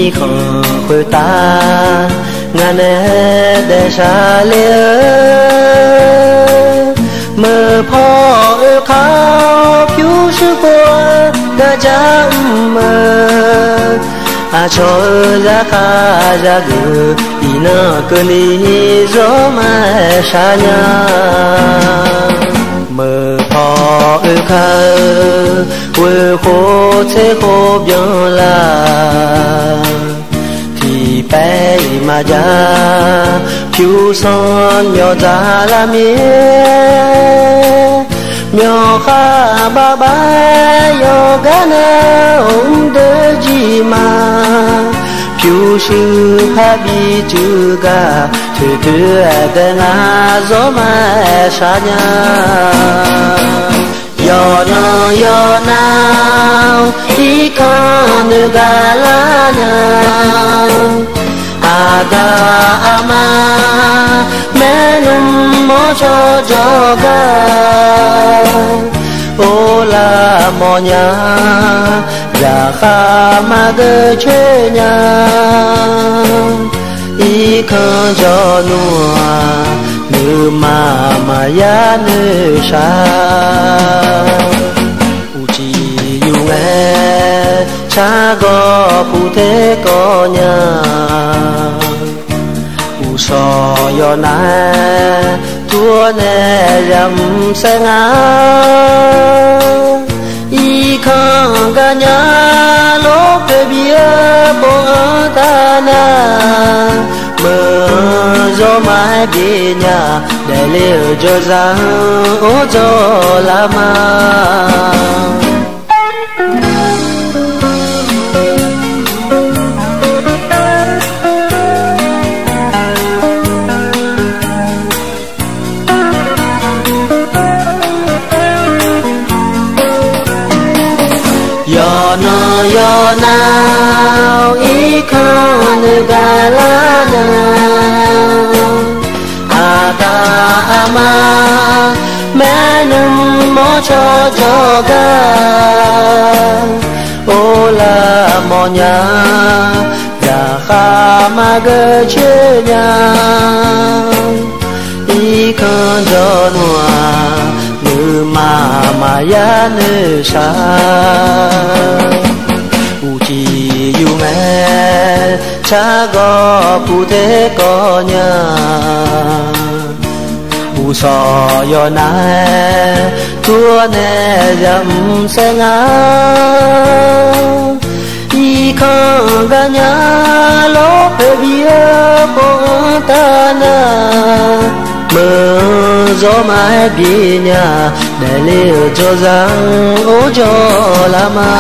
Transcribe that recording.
y không khơi ta ngàn để xa lìa mơ phò ơ khao phiêu sư qua đã chạm mơ cho ra khá ra gờ đi nó cơn đi gió mà xa nhà mơ phò ơ khá quê khô thế khô biếng là thì bé mà ra phiêu son nhỏ ra là mio kha ba ba yo gana ông đỡ gì mà phiêu sư kha bi chữ ga thứ thứ đê na gió mà xa nhà yo nào đi con được ga la nhà aga ama mẹ nung mô cho ga ô la mò nhà già kha ma đơ chê nhà y khơ cho nua nữ mà ya nữ sa u chi yu nghe cha go phụ thế có nhà u so yo na tua nè rằm sen á y không ga nhà lốp về bia bộ ta na mơ gió mãi bia nhà để liều cho ra ô cho la ma yo nào y không được ga la nào aga ama mẹ nung mô cho ga ô la mò nhà già kha ma gơ chê nhà y không cho noa nữ mà ya nữ sa u chi yu nghe cha go phụ thế có nhà u so yo na tua nè dầm sen á y không ga nhà lốp về bia bộ ta na mơ gió mãi bia nhà để liều cho rằng ô cho la ma